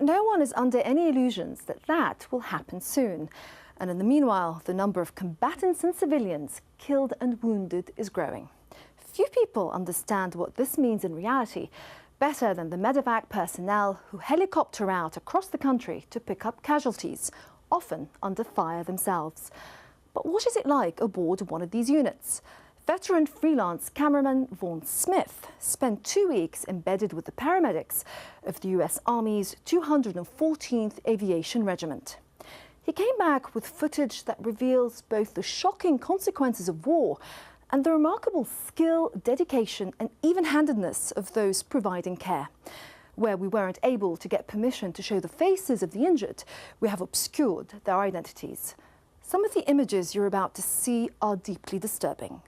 no one is under any illusions that that will happen soon. And in the meanwhile, the number of combatants and civilians killed and wounded is growing. Few people understand what this means in reality better than the medevac personnel who helicopter out across the country to pick up casualties, often under fire themselves. But what is it like aboard one of these units? Veteran freelance cameraman Vaughn Smith spent 2 weeks embedded with the paramedics of the US Army's 214th Aviation Regiment. He came back with footage that reveals both the shocking consequences of war and the remarkable skill, dedication and even-handedness of those providing care. Where we weren't able to get permission to show the faces of the injured, we have obscured their identities. Some of the images you're about to see are deeply disturbing.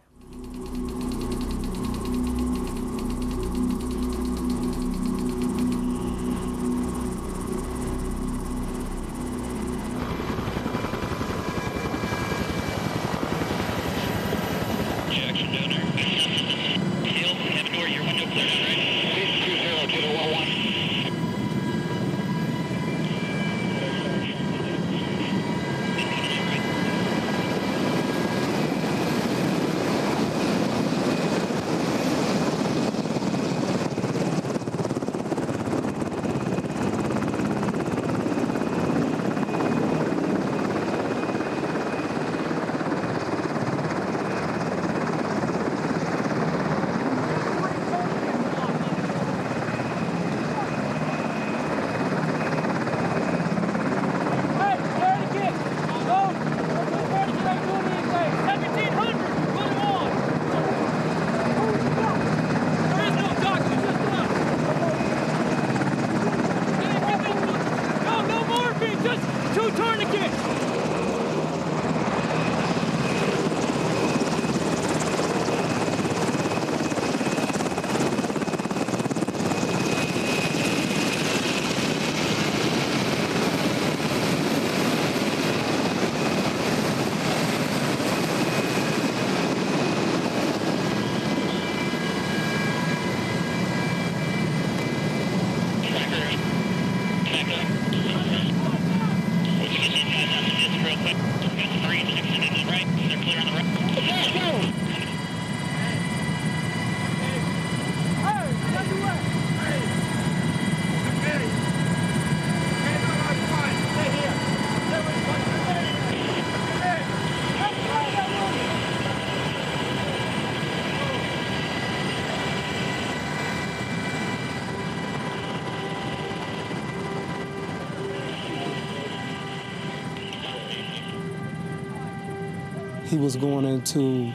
He was going into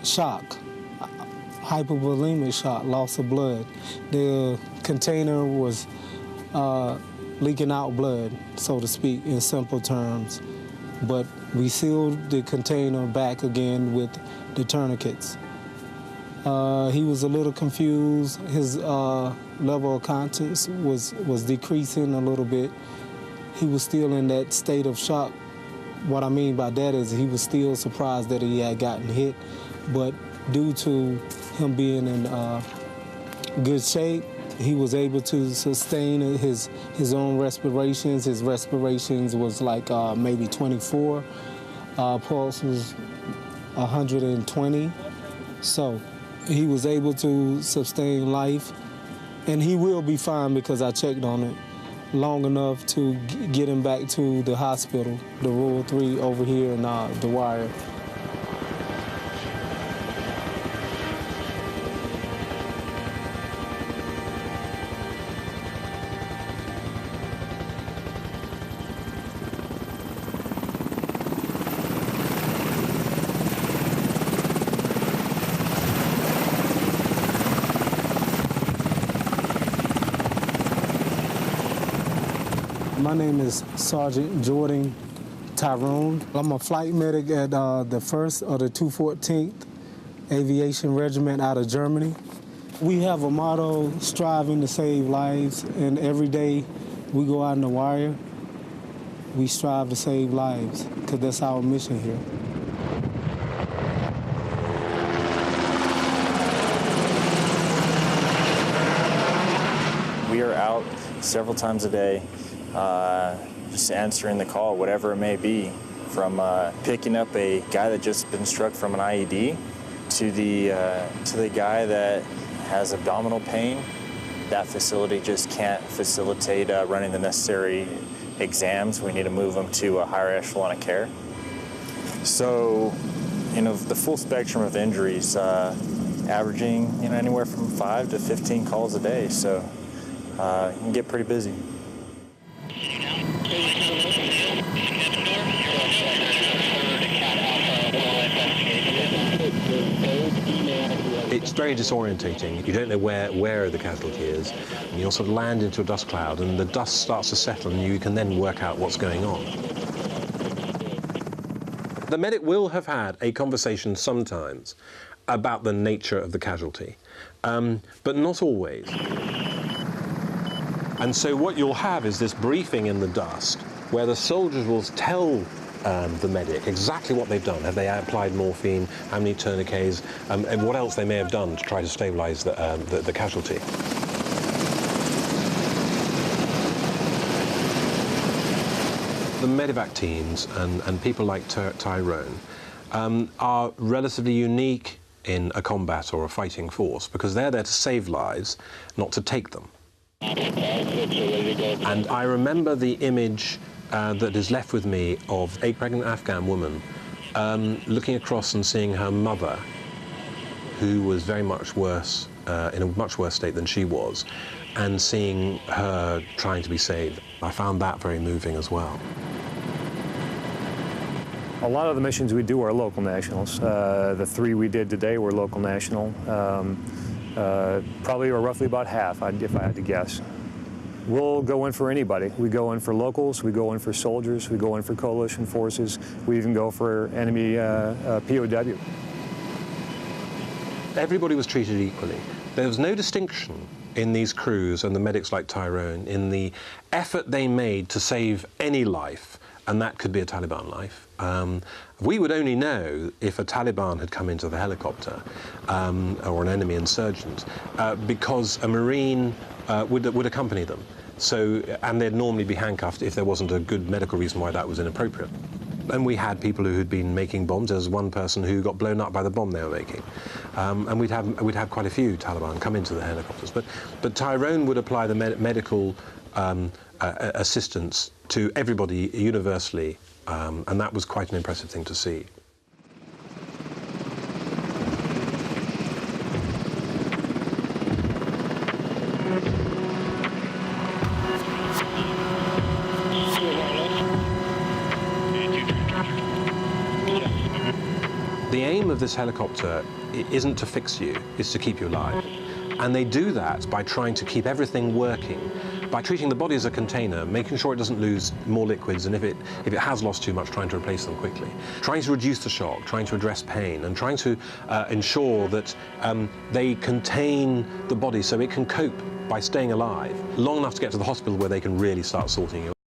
shock, hypovolemic shock, loss of blood. The container was leaking out blood, so to speak, in simple terms. But we sealed the container back again with the tourniquets. He was a little confused. His level of conscience was decreasing a little bit. He was still in that state of shock. What I mean by that is he was still surprised that he had gotten hit, but due to him being in good shape, he was able to sustain his own respirations. His respirations was like maybe 24. Pulse was 120. So he was able to sustain life, and he will be fine because I checked on it long enough to get him back to the hospital, the Rural 3 over here in the Wire. My name is Sergeant Jordan Tyrone. I'm a flight medic at the 1st of the 214th Aviation Regiment out of Germany. We have a motto, striving to save lives, and every day we go out in the wire, we strive to save lives, because that's our mission here. We are out several times a day, just answering the call, whatever it may be, from picking up a guy that just been struck from an IED to the guy that has abdominal pain. That facility just can't facilitate running the necessary exams. We need to move them to a higher echelon of care. So, the full spectrum of injuries, averaging anywhere from 5 to 15 calls a day. So you can get pretty busy. It's very disorientating. You don't know where the casualty is. And you'll sort of land into a dust cloud, and the dust starts to settle, and you can then work out what's going on. The medic will have had a conversation sometimes about the nature of the casualty, but not always. And so what you'll have is this briefing in the dust where the soldiers will tell the medic exactly what they've done. Have they applied morphine, how many tourniquets, and what else they may have done to try to stabilise the casualty. The medevac teams and people like Tyrone are relatively unique in a combat or a fighting force because they're there to save lives, not to take them. And I remember the image that is left with me of a pregnant Afghan woman looking across and seeing her mother, who was very much worse, in a much worse state than she was, and seeing her trying to be saved. I found that very moving as well. A lot of the missions we do are local nationals. The 3 we did today were local national. Probably or roughly about half, if I had to guess. We'll go in for anybody. We go in for locals, we go in for soldiers, we go in for coalition forces, we even go for enemy POW. Everybody was treated equally. There was no distinction in these crews and the medics like Tyrone in the effort they made to save any life, and that could be a Taliban life. We would only know if a Taliban had come into the helicopter or an enemy insurgent because a Marine would accompany them. So, and they'd normally be handcuffed if there wasn't a good medical reason why that was inappropriate. And we had people who had been making bombs. There was one person who got blown up by the bomb they were making. And we'd have quite a few Taliban come into the helicopters. But Tyrone would apply the medical assistance to everybody universally, and that was quite an impressive thing to see. The aim of this helicopter isn't to fix you, it's to keep you alive. And they do that by trying to keep everything working, by treating the body as a container, making sure it doesn't lose more liquids, and if it has lost too much, trying to replace them quickly. Trying to reduce the shock, trying to address pain, and trying to ensure that they contain the body so it can cope by staying alive long enough to get to the hospital where they can really start sorting you out.